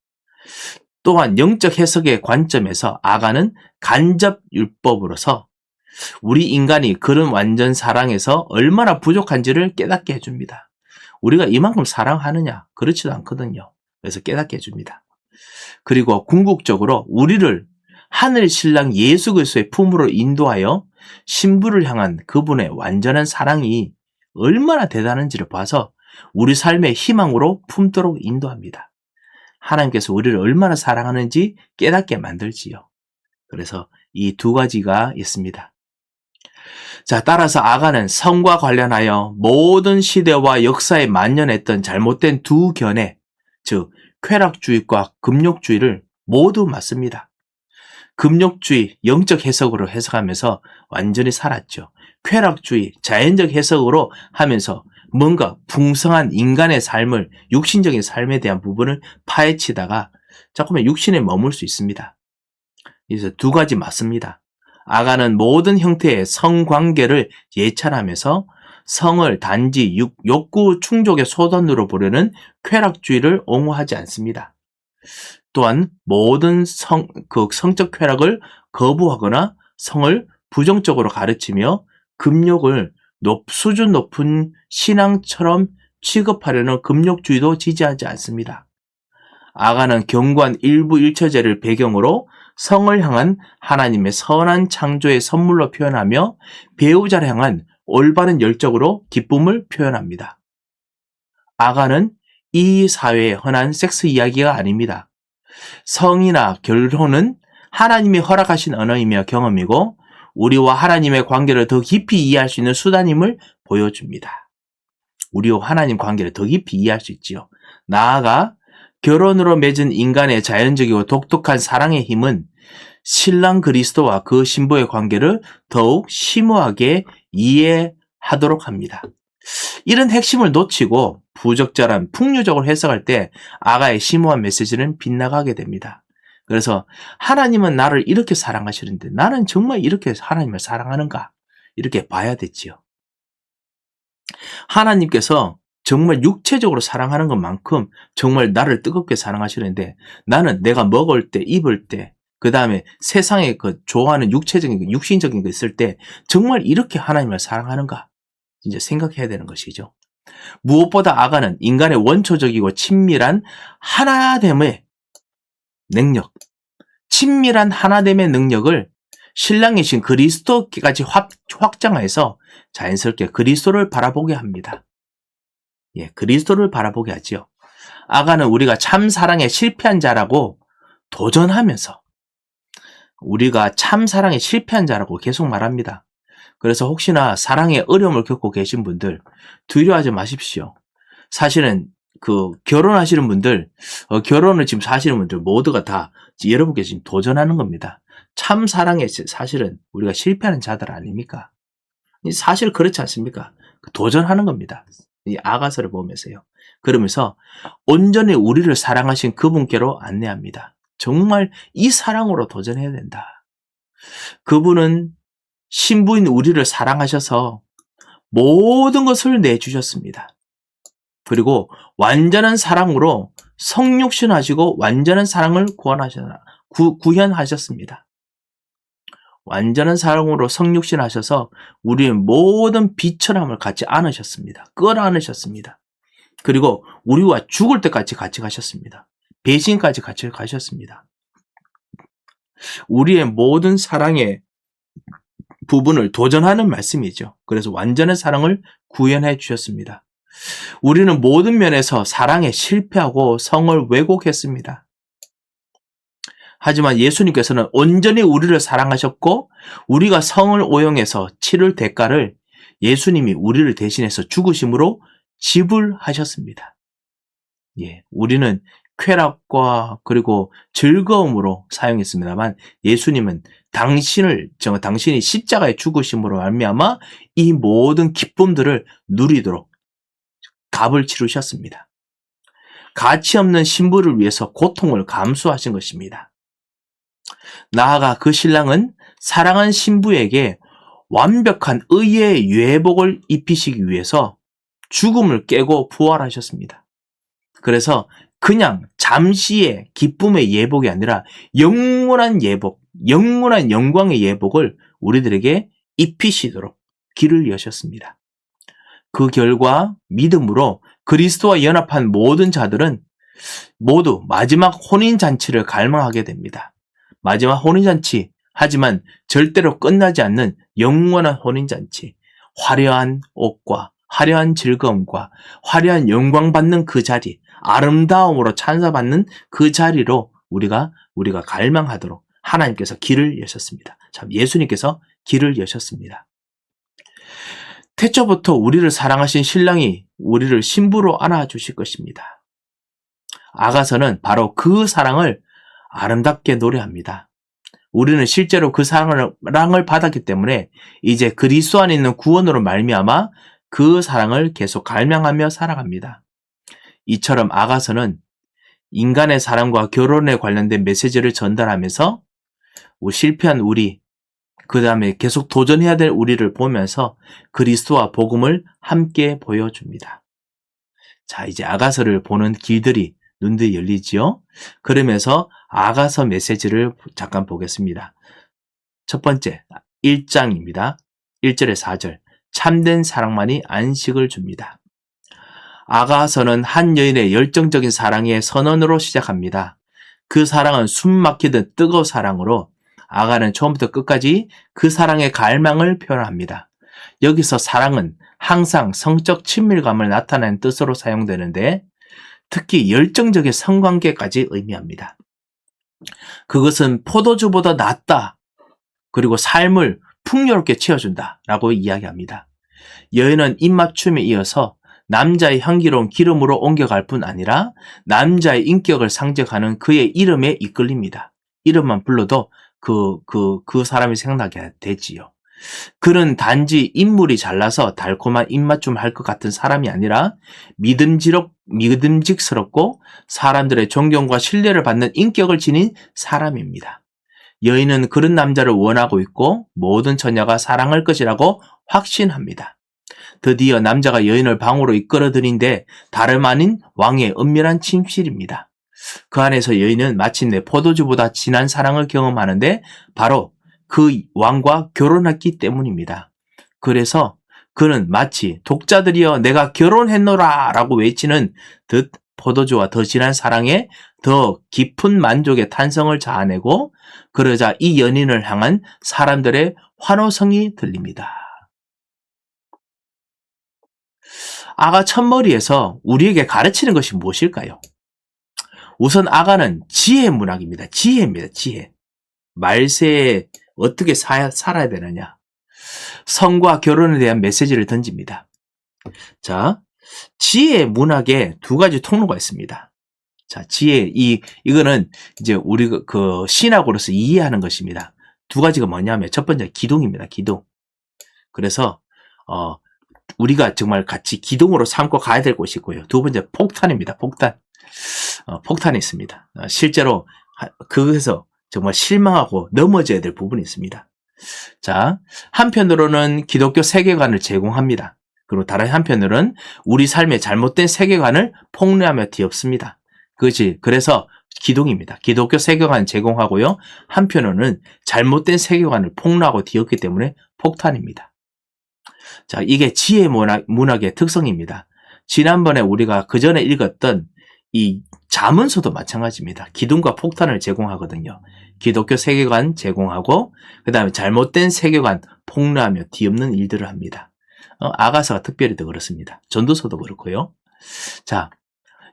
또한 영적 해석의 관점에서 아가는 간접 율법으로서 우리 인간이 그런 완전 사랑에서 얼마나 부족한지를 깨닫게 해줍니다. 우리가 이만큼 사랑하느냐? 그렇지도 않거든요. 그래서 깨닫게 해줍니다. 그리고 궁극적으로 우리를 하늘 신랑 예수 그리스도의 품으로 인도하여 신부를 향한 그분의 완전한 사랑이 얼마나 대단한지를 봐서 우리 삶의 희망으로 품도록 인도합니다. 하나님께서 우리를 얼마나 사랑하는지 깨닫게 만들지요. 그래서 이 두 가지가 있습니다. 자, 따라서 아가는 성과 관련하여 모든 시대와 역사에 만연했던 잘못된 두 견해, 즉 쾌락주의과 금욕주의를 모두 맞습니다. 금욕주의, 영적 해석으로 해석하면서 완전히 살았죠. 쾌락주의, 자연적 해석으로 하면서 뭔가 풍성한 인간의 삶을, 육신적인 삶에 대한 부분을 파헤치다가 자꾸만 육신에 머물 수 있습니다. 그래서 두 가지 맞습니다. 아가는 모든 형태의 성관계를 예찬하면서 성을 단지 욕구 충족의 소단으로 보려는 쾌락주의를 옹호하지 않습니다. 또한 모든 성적 쾌락을 거부하거나 성을 부정적으로 가르치며 금욕을 수준 높은 신앙처럼 취급하려는 금욕주의도 지지하지 않습니다. 아가는 경관 일부 일처제를 배경으로 성을 향한 하나님의 선한 창조의 선물로 표현하며 배우자를 향한 올바른 열정으로 기쁨을 표현합니다. 아가는 이 사회의 흔한 섹스 이야기가 아닙니다. 성이나 결혼은 하나님이 허락하신 언어이며 경험이고 우리와 하나님의 관계를 더 깊이 이해할 수 있는 수단임을 보여줍니다. 우리와 하나님 관계를 더 깊이 이해할 수 있지요. 나아가 결혼으로 맺은 인간의 자연적이고 독특한 사랑의 힘은 신랑 그리스도와 그 신부의 관계를 더욱 심오하게 이해하도록 합니다. 이런 핵심을 놓치고 부적절한 풍류적으로 해석할 때 아가의 심오한 메시지는 빗나가게 됩니다. 그래서 하나님은 나를 이렇게 사랑하시는데 나는 정말 이렇게 하나님을 사랑하는가? 이렇게 봐야 되지요. 하나님께서 정말 육체적으로 사랑하는 것만큼 정말 나를 뜨겁게 사랑하시는데 나는 내가 먹을 때, 입을 때, 그 다음에 세상에 좋아하는 육체적인, 육신적인 거 있을 때 정말 이렇게 하나님을 사랑하는가? 이제 생각해야 되는 것이죠. 무엇보다 아가는 인간의 원초적이고 친밀한 하나됨의 능력, 친밀한 하나됨의 능력을 신랑이신 그리스도까지 확장해서 자연스럽게 그리스도를 바라보게 합니다. 예, 그리스도를 바라보게 하지요. 아가는 우리가 참 사랑에 실패한 자라고 도전하면서 우리가 참 사랑에 실패한 자라고 계속 말합니다. 그래서 혹시나 사랑에 어려움을 겪고 계신 분들 두려워하지 마십시오. 사실은 결혼하시는 분들, 결혼을 지금 사시는 분들 모두가 다 여러분께 지금 도전하는 겁니다. 참 사랑에 사실은 우리가 실패하는 자들 아닙니까? 사실 그렇지 않습니까? 도전하는 겁니다. 이 아가서를 보면서요. 그러면서 온전히 우리를 사랑하신 그분께로 안내합니다. 정말 이 사랑으로 도전해야 된다. 그분은 신부인 우리를 사랑하셔서 모든 것을 내주셨습니다. 그리고 완전한 사랑으로 성육신하시고 완전한 사랑을 구현하셨습니다. 완전한 사랑으로 성육신하셔서 우리의 모든 비천함을 같이 안으셨습니다. 끌어안으셨습니다. 그리고 우리와 죽을 때까지 같이 가셨습니다. 배신까지 같이 가셨습니다. 우리의 모든 사랑의 부분을 도전하는 말씀이죠. 그래서 완전한 사랑을 구현해 주셨습니다. 우리는 모든 면에서 사랑에 실패하고 성을 왜곡했습니다. 하지만 예수님께서는 온전히 우리를 사랑하셨고 우리가 성을 오용해서 치를 대가를 예수님이 우리를 대신해서 죽으심으로 지불하셨습니다. 예, 우리는 쾌락과 그리고 즐거움으로 사용했습니다만 예수님은 당신이 십자가에 죽으심으로 말미암아 이 모든 기쁨들을 누리도록 값을 치르셨습니다. 가치 없는 신부를 위해서 고통을 감수하신 것입니다. 나아가 그 신랑은 사랑한 신부에게 완벽한 의의 예복을 입히시기 위해서 죽음을 깨고 부활하셨습니다. 그래서 그냥 잠시의 기쁨의 예복이 아니라 영원한 예복, 영원한 영광의 예복을 우리들에게 입히시도록 길을 여셨습니다. 그 결과 믿음으로 그리스도와 연합한 모든 자들은 모두 마지막 혼인잔치를 갈망하게 됩니다. 마지막 혼인잔치, 하지만 절대로 끝나지 않는 영원한 혼인잔치, 화려한 옷과 화려한 즐거움과 화려한 영광 받는 그 자리, 아름다움으로 찬사받는 그 자리로 우리가 갈망하도록 하나님께서 길을 여셨습니다. 참, 예수님께서 길을 여셨습니다. 태초부터 우리를 사랑하신 신랑이 우리를 신부로 안아주실 것입니다. 아가서는 바로 그 사랑을 아름답게 노래합니다. 우리는 실제로 그 사랑을 받았기 때문에 이제 그리스도 안에 있는 구원으로 말미암아 그 사랑을 계속 갈망하며 살아갑니다. 이처럼 아가서는 인간의 사랑과 결혼에 관련된 메시지를 전달하면서 실패한 우리, 그 다음에 계속 도전해야 될 우리를 보면서 그리스도와 복음을 함께 보여줍니다. 자, 이제 아가서를 보는 눈들이 열리지요. 그러면서 아가서 메시지를 잠깐 보겠습니다. 첫 번째, 1장입니다. 1절에 4절. 참된 사랑만이 안식을 줍니다. 아가서는 한 여인의 열정적인 사랑의 선언으로 시작합니다. 그 사랑은 숨 막히듯 뜨거운 사랑으로 아가는 처음부터 끝까지 그 사랑의 갈망을 표현합니다. 여기서 사랑은 항상 성적 친밀감을 나타내는 뜻으로 사용되는데 특히 열정적인 성관계까지 의미합니다. 그것은 포도주보다 낫다. 그리고 삶을 풍요롭게 채워준다 라고 이야기합니다. 여인은 입맞춤에 이어서 남자의 향기로운 기름으로 옮겨갈 뿐 아니라 남자의 인격을 상징하는 그의 이름에 이끌립니다. 이름만 불러도 그 사람이 생각나게 되지요. 그는 단지 인물이 잘나서 달콤한 입맞춤 할 것 같은 사람이 아니라 믿음직스럽고 사람들의 존경과 신뢰를 받는 인격을 지닌 사람입니다. 여인은 그런 남자를 원하고 있고 모든 처녀가 사랑할 것이라고 확신합니다. 드디어 남자가 여인을 방으로 이끌어들인데 다름 아닌 왕의 은밀한 침실입니다. 그 안에서 여인은 마침내 포도주보다 진한 사랑을 경험하는데 바로 그 왕과 결혼했기 때문입니다. 그래서 그는 마치 독자들이여 내가 결혼했노라 라고 외치는 듯 포도주와 더 진한 사랑에 더 깊은 만족의 탄성을 자아내고 그러자 이 연인을 향한 사람들의 환호성이 들립니다. 아가 첫머리에서 우리에게 가르치는 것이 무엇일까요? 우선 아가는 지혜 문학입니다. 지혜입니다. 지혜. 말세에 어떻게 살아야 되느냐. 성과 결혼에 대한 메시지를 던집니다. 자, 지혜 문학에 두 가지 통로가 있습니다. 자, 지혜, 이거는 이제 우리 그 신학으로서 이해하는 것입니다. 두 가지가 뭐냐면 첫 번째 기둥입니다. 기둥. 그래서 우리가 정말 같이 기둥으로 삼고 가야 될 곳이 있고요. 두 번째 폭탄입니다. 폭탄. 폭탄이 있습니다. 실제로 그것에서 정말 실망하고 넘어져야 될 부분이 있습니다. 자, 한편으로는 기독교 세계관을 제공합니다. 그리고 다른 한편으로는 우리 삶의 잘못된 세계관을 폭로하며 뒤엎습니다. 그래서 기둥입니다. 기독교 세계관 제공하고요. 한편으로는 잘못된 세계관을 폭로하고 뒤엎기 때문에 폭탄입니다. 자, 이게 지혜 문학의 특성입니다. 지난번에 우리가 그 전에 읽었던 이 잠언서도 마찬가지입니다. 기둥과 폭탄을 제공하거든요. 기독교 세계관 제공하고 그 다음에 잘못된 세계관 폭로하며 뒤엎는 일들을 합니다. 아가서가 특별히 더 그렇습니다. 전도서도 그렇고요. 자,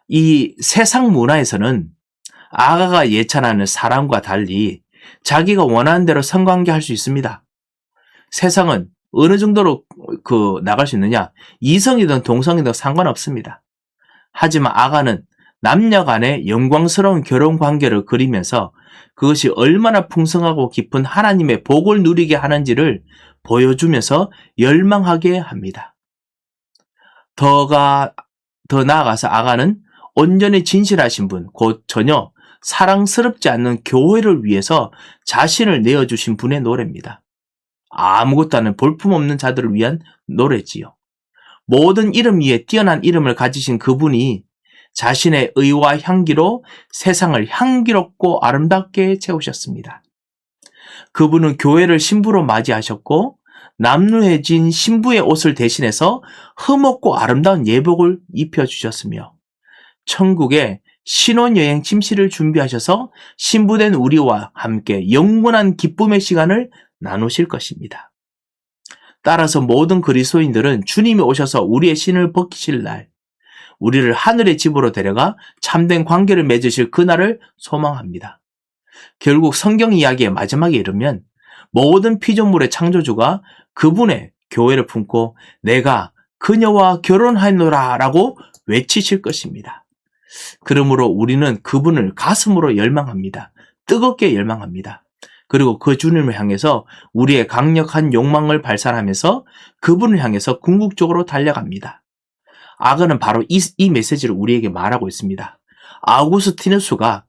이 세상 문화에서는 아가가 예찬하는 사람과 달리 자기가 원하는 대로 성관계할 수 있습니다. 세상은 어느 정도로 나갈 수 있느냐? 이성이든 동성이든 상관없습니다. 하지만 아가는 남녀 간의 영광스러운 결혼 관계를 그리면서 그것이 얼마나 풍성하고 깊은 하나님의 복을 누리게 하는지를 보여주면서 열망하게 합니다. 더 나아가서 아가는 온전히 진실하신 분, 곧 전혀 사랑스럽지 않는 교회를 위해서 자신을 내어주신 분의 노래입니다. 아무것도 아닌 볼품없는 자들을 위한 노래지요. 모든 이름 위에 뛰어난 이름을 가지신 그분이 자신의 의와 향기로 세상을 향기롭고 아름답게 채우셨습니다. 그분은 교회를 신부로 맞이하셨고 남루해진 신부의 옷을 대신해서 흠없고 아름다운 예복을 입혀주셨으며 천국에 신혼여행 침실을 준비하셔서 신부된 우리와 함께 영원한 기쁨의 시간을 나누실 것입니다. 따라서 모든 그리스도인들은 주님이 오셔서 우리의 신을 벗기실 날, 우리를 하늘의 집으로 데려가 참된 관계를 맺으실 그날을 소망합니다. 결국 성경 이야기의 마지막에 이르면 모든 피조물의 창조주가 그분의 교회를 품고 내가 그녀와 결혼하노라 라고 외치실 것입니다. 그러므로 우리는 그분을 가슴으로 열망합니다. 뜨겁게 열망합니다. 그리고 그 주님을 향해서 우리의 강력한 욕망을 발산하면서 그분을 향해서 궁극적으로 달려갑니다. 아가는 바로 이 메시지를 우리에게 말하고 있습니다. 아우구스티누스가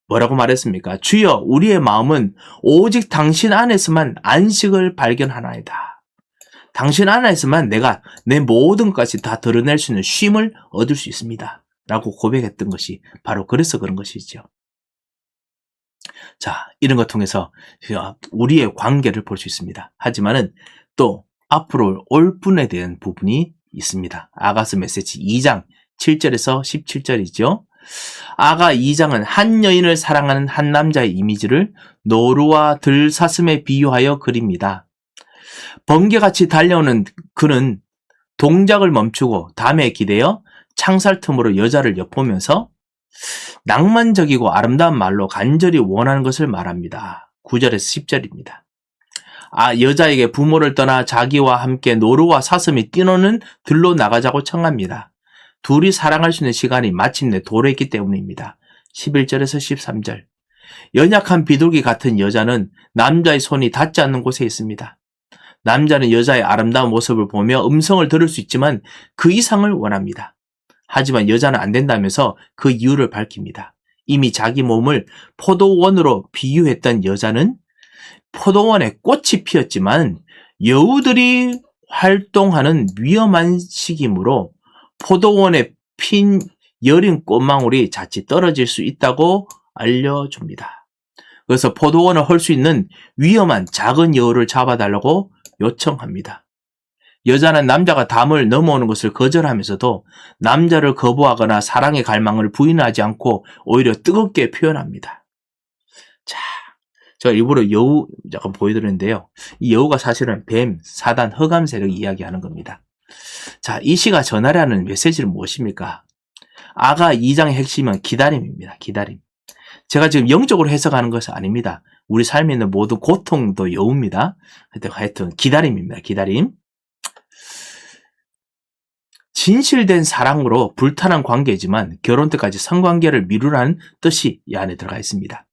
뭐라고 말했습니까? 주여, 우리의 마음은 오직 당신 안에서만 안식을 발견하나이다. 당신 안에서만 내가 내 모든 것까지 다 드러낼 수 있는 쉼을 얻을 수 있습니다. 라고 고백했던 것이 바로 그래서 그런 것이죠. 자, 이런 것 통해서 우리의 관계를 볼 수 있습니다. 하지만은 또 앞으로 올 분에 대한 부분이 있습니다. 아가스 메시지 2장 7절에서 17절이죠. 아가 2장은 한 여인을 사랑하는 한 남자의 이미지를 노루와 들사슴에 비유하여 그립니다. 번개같이 달려오는 그는 동작을 멈추고 담에 기대어 창살 틈으로 여자를 엿보면서 낭만적이고 아름다운 말로 간절히 원하는 것을 말합니다. 9절에서 10절입니다. 여자에게 부모를 떠나 자기와 함께 노루와 사슴이 뛰노는 들로 나가자고 청합니다. 둘이 사랑할 수 있는 시간이 마침내 도래했기 때문입니다. 11절에서 13절. 연약한 비둘기 같은 여자는 남자의 손이 닿지 않는 곳에 있습니다. 남자는 여자의 아름다운 모습을 보며 음성을 들을 수 있지만 그 이상을 원합니다. 하지만 여자는 안 된다면서 그 이유를 밝힙니다. 이미 자기 몸을 포도원으로 비유했던 여자는 포도원에 꽃이 피었지만 여우들이 활동하는 위험한 시기이므로 포도원에 핀 여린 꽃망울이 자칫 떨어질 수 있다고 알려줍니다. 그래서 포도원을 헐 수 있는 위험한 작은 여우를 잡아달라고 요청합니다. 여자는 남자가 담을 넘어오는 것을 거절하면서도 남자를 거부하거나 사랑의 갈망을 부인하지 않고 오히려 뜨겁게 표현합니다. 자, 제가 일부러 여우 약간 보여드렸는데요. 이 여우가 사실은 뱀, 사단, 흑암 세력을 이야기하는 겁니다. 자, 이 시가 전하려는 메시지는 무엇입니까? 아가 2장의 핵심은 기다림입니다. 기다림. 제가 지금 영적으로 해석하는 것은 아닙니다. 우리 삶에 있는 모든 고통도 여우입니다. 하여튼 기다림입니다. 기다림. 진실된 사랑으로 불타는 관계지만 결혼 때까지 성관계를 미루라는 뜻이 이 안에 들어가 있습니다.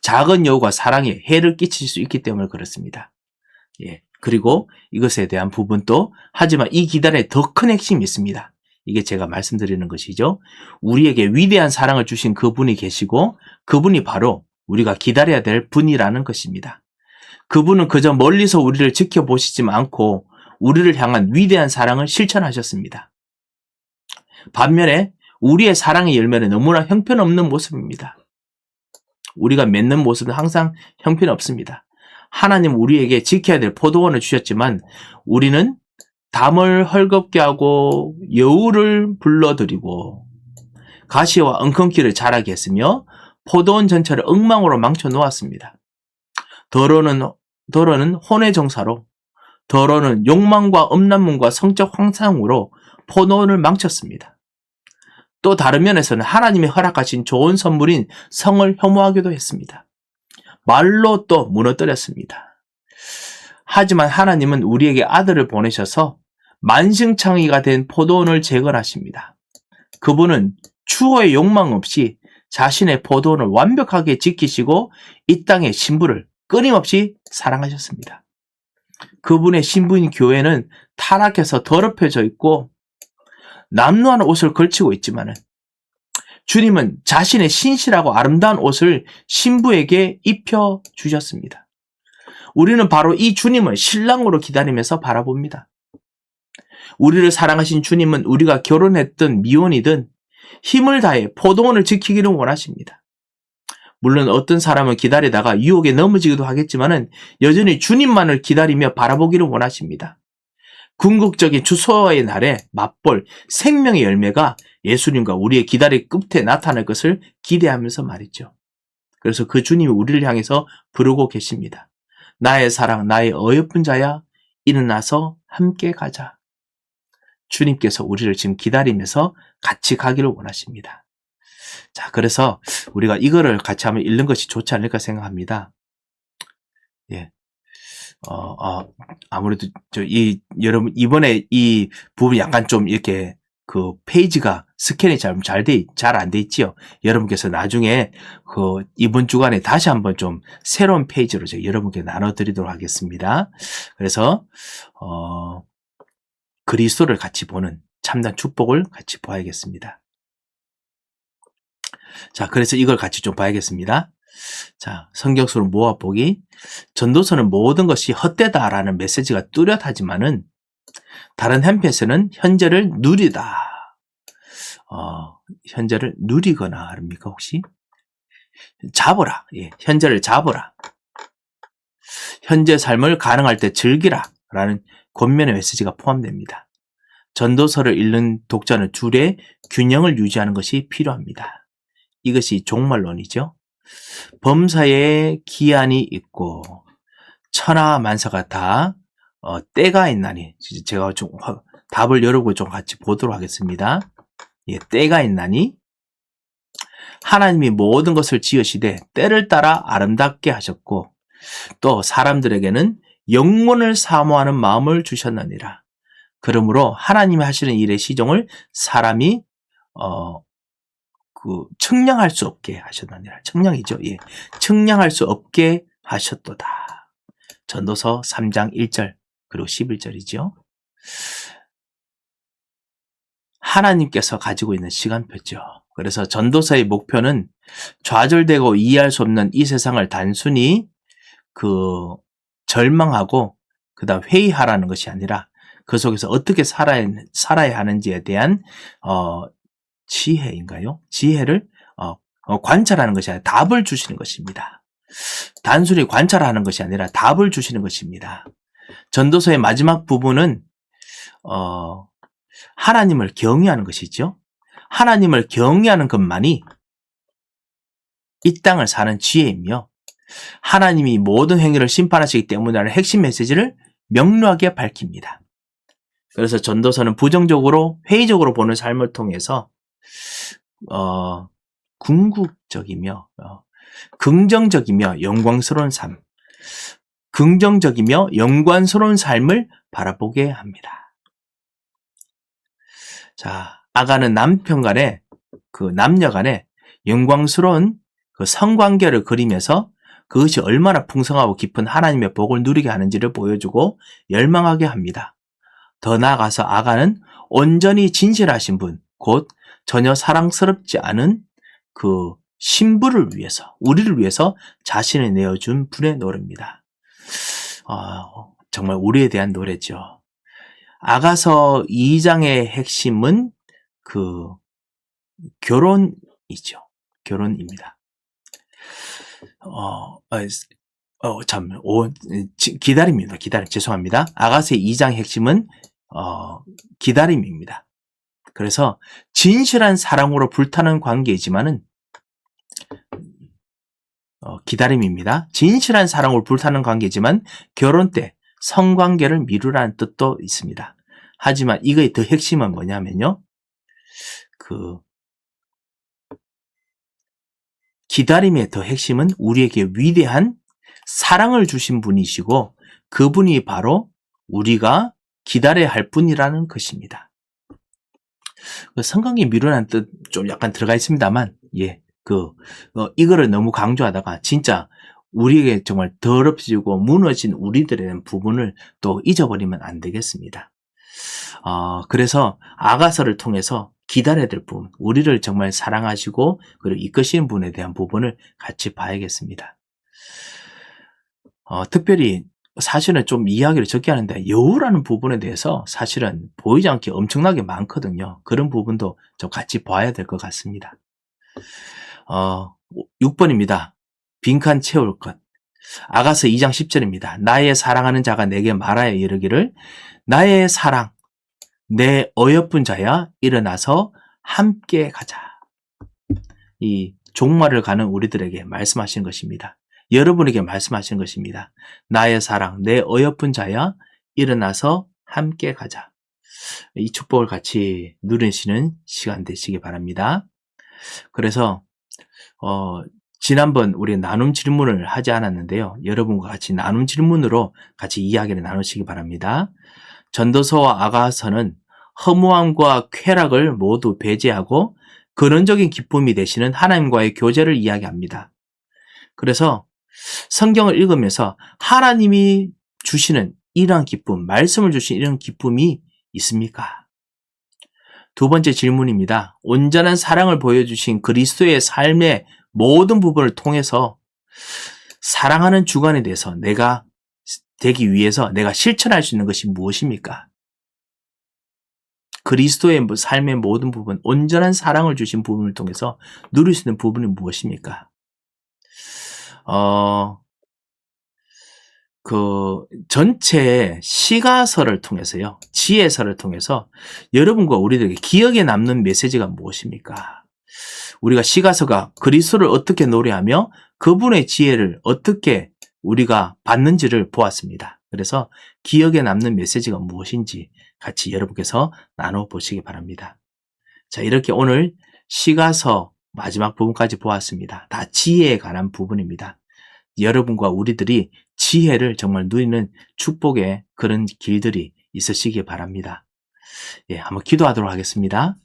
작은 여우가 사랑에 해를 끼칠 수 있기 때문에 그렇습니다. 예. 그리고 이것에 대한 부분도 하지만 이 기다림에 더 큰 핵심이 있습니다. 이게 제가 말씀드리는 것이죠. 우리에게 위대한 사랑을 주신 그분이 계시고 그분이 바로 우리가 기다려야 될 분이라는 것입니다. 그분은 그저 멀리서 우리를 지켜보시지만 않고 우리를 향한 위대한 사랑을 실천하셨습니다. 반면에 우리의 사랑의 열매는 너무나 형편없는 모습입니다. 우리가 맺는 모습은 항상 형편없습니다. 하나님 우리에게 지켜야 될 포도원을 주셨지만 우리는 담을 헐겁게 하고 여우를 불러들이고 가시와 엉겅퀴를 자라게 했으며 포도원 전체를 엉망으로 망쳐 놓았습니다. 더러는 혼의 정사로, 더러는 욕망과 음란문과 성적 환상으로 포도원을 망쳤습니다. 또 다른 면에서는 하나님이 허락하신 좋은 선물인 성을 혐오하기도 했습니다. 말로 또 무너뜨렸습니다. 하지만 하나님은 우리에게 아들을 보내셔서 만신창이가 된 포도원을 재건하십니다. 그분은 추호의 욕망 없이 자신의 포도원을 완벽하게 지키시고 이 땅의 신부를 끊임없이 사랑하셨습니다. 그분의 신부인 교회는 타락해서 더럽혀져 있고 남루한 옷을 걸치고 있지만은 주님은 자신의 신실하고 아름다운 옷을 신부에게 입혀 주셨습니다. 우리는 바로 이 주님을 신랑으로 기다리면서 바라봅니다. 우리를 사랑하신 주님은 우리가 결혼했든 미혼이든 힘을 다해 포도원을 지키기를 원하십니다. 물론 어떤 사람은 기다리다가 유혹에 넘어지기도 하겠지만은 여전히 주님만을 기다리며 바라보기를 원하십니다. 궁극적인 주소의 날에 맛볼 생명의 열매가 예수님과 우리의 기다림 끝에 나타날 것을 기대하면서 말이죠. 그래서 그 주님이 우리를 향해서 부르고 계십니다. 나의 사랑, 나의 어여쁜 자야, 일어나서 함께 가자. 주님께서 우리를 지금 기다리면서 같이 가기를 원하십니다. 자, 그래서 우리가 이거를 같이 한번 읽는 것이 좋지 않을까 생각합니다. 예. 아무래도 여러분 이번에 이 부분이 약간 좀 이렇게 그 페이지가 스캔이 잘 안 돼 있지요. 여러분께서 나중에 그 이번 주간에 다시 한번 좀 새로운 페이지로 제가 여러분께 나눠드리도록 하겠습니다. 그래서 그리스도를 같이 보는 참된 축복을 같이 보아야겠습니다. 자, 그래서 이걸 같이 좀 봐야겠습니다. 자, 성경수로 모아보기. 전도서는 모든 것이 헛되다라는 메시지가 뚜렷하지만은 다른 한편에서는 현재를 누리다. 현재를 누리거나 합니까 혹시? 잡으라. 예, 현재를 잡으라. 현재 삶을 가능할 때 즐기라. 라는 권면의 메시지가 포함됩니다. 전도서를 읽는 독자는 둘의 균형을 유지하는 것이 필요합니다. 이것이 종말론이죠. 범사에 기한이 있고 천하만사가 다 때가 있나니, 제가 좀 답을 여러분 좀 같이 보도록 하겠습니다. 예, 때가 있나니 하나님이 모든 것을 지으시되 때를 따라 아름답게 하셨고 또 사람들에게는 영원을 사모하는 마음을 주셨느니라. 그러므로 하나님이 하시는 일의 시종을 사람이 측량할 수 없게 하셨느니라. 측량이죠. 예. 측량할 수 없게 하셨도다. 전도서 3장 1절 그리고 11절이죠. 하나님께서 가지고 있는 시간표죠. 그래서 전도서의 목표는 좌절되고 이해할 수 없는 이 세상을 단순히 절망하고 그다음 회의하라는 것이 아니라 그 속에서 어떻게 살아야 하는지에 대한 지혜인가요? 지혜를 관찰하는 것이 아니라 답을 주시는 것입니다. 단순히 관찰하는 것이 아니라 답을 주시는 것입니다. 전도서의 마지막 부분은 하나님을 경외하는 것이죠. 하나님을 경외하는 것만이 이 땅을 사는 지혜이며 하나님이 모든 행위를 심판하시기 때문이라는 핵심 메시지를 명료하게 밝힙니다. 그래서 전도서는 부정적으로 회의적으로 보는 삶을 통해서 궁극적이며 긍정적이며 영광스러운 삶, 긍정적이며 영광스러운 삶을 바라보게 합니다. 자, 아가는 남편 간에 남녀 간에 영광스러운 성관계를 그리면서 그것이 얼마나 풍성하고 깊은 하나님의 복을 누리게 하는지를 보여주고 열망하게 합니다. 더 나아가서 아가는 온전히 진실하신 분, 곧 전혀 사랑스럽지 않은 신부를 위해서, 우리를 위해서 자신을 내어준 분의 노래입니다. 정말 우리에 대한 노래죠. 아가서 2장의 핵심은 결혼이죠. 결혼입니다. 기다림입니다. 죄송합니다. 아가서의 2장 핵심은 기다림입니다. 그래서 진실한 사랑으로 불타는 관계이지만은 기다림입니다. 진실한 사랑으로 불타는 관계지만 결혼 때 성관계를 미루라는 뜻도 있습니다. 하지만 이거의 더 핵심은 뭐냐면요. 기다림의 더 핵심은 우리에게 위대한 사랑을 주신 분이시고 그분이 바로 우리가 기다려야 할 분이라는 것입니다. 그 성경이 미루라는 뜻 좀 약간 들어가 있습니다만, 예, 이거를 너무 강조하다가 진짜 우리에게 정말 더럽혀지고 무너진 우리들에 대한 부분을 또 잊어버리면 안 되겠습니다. 그래서 아가서를 통해서 기다려야 될 부분, 우리를 정말 사랑하시고 그리고 이끄시는 분에 대한 부분을 같이 봐야겠습니다. 특별히 사실은 좀 이야기를 적게 하는데 여우라는 부분에 대해서 사실은 보이지 않게 엄청나게 많거든요. 그런 부분도 좀 같이 봐야 될 것 같습니다. 6번입니다. 빈칸 채울 것. 아가서 2장 10절입니다. 나의 사랑하는 자가 내게 말하여 이르기를 나의 사랑 내 어여쁜 자야 일어나서 함께 가자. 이 종말을 가는 우리들에게 말씀하시는 것입니다. 여러분에게 말씀하시는 것입니다. 나의 사랑 내 어여쁜 자야 일어나서 함께 가자. 이 축복을 같이 누리시는 시간 되시기 바랍니다. 그래서 지난번 우리 나눔 질문을 하지 않았는데요. 여러분과 같이 나눔 질문으로 같이 이야기를 나누시기 바랍니다. 전도서와 아가서는 허무함과 쾌락을 모두 배제하고 근원적인 기쁨이 되시는 하나님과의 교제를 이야기합니다. 그래서 성경을 읽으면서 하나님이 주시는 이러한 기쁨, 말씀을 주신 이런 기쁨이 있습니까? 두 번째 질문입니다. 온전한 사랑을 보여주신 그리스도의 삶의 모든 부분을 통해서 사랑하는 주관에 대해서 내가 되기 위해서 내가 실천할 수 있는 것이 무엇입니까? 그리스도의 삶의 모든 부분, 온전한 사랑을 주신 부분을 통해서 누릴 수 있는 부분이 무엇입니까? 전체 시가서를 통해서요, 지혜서를 통해서 여러분과 우리들에게 기억에 남는 메시지가 무엇입니까? 우리가 시가서가 그리스도를 어떻게 노래하며 그분의 지혜를 어떻게 우리가 받는지를 보았습니다. 그래서 기억에 남는 메시지가 무엇인지 같이 여러분께서 나눠보시기 바랍니다. 자, 이렇게 오늘 시가서 마지막 부분까지 보았습니다. 다 지혜에 관한 부분입니다. 여러분과 우리들이 지혜를 정말 누리는 축복의 그런 길들이 있으시기 바랍니다. 예, 한번 기도하도록 하겠습니다.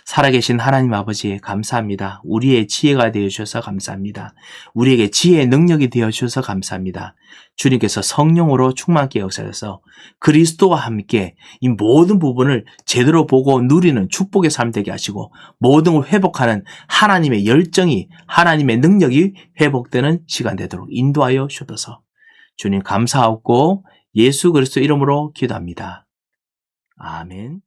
살아계신 하나님 아버지 감사합니다. 우리의 지혜가 되어주셔서 감사합니다. 우리에게 지혜의 능력이 되어주셔서 감사합니다. 주님께서 성령으로 충만케 역사하셔서 그리스도와 함께 이 모든 부분을 제대로 보고 누리는 축복의 삶 되게 하시고 모든 걸 회복하는 하나님의 열정이, 하나님의 능력이 회복되는 시간 되도록 인도하여 주셔서 주님 감사하고 예수 그리스도 이름으로 기도합니다. 아멘.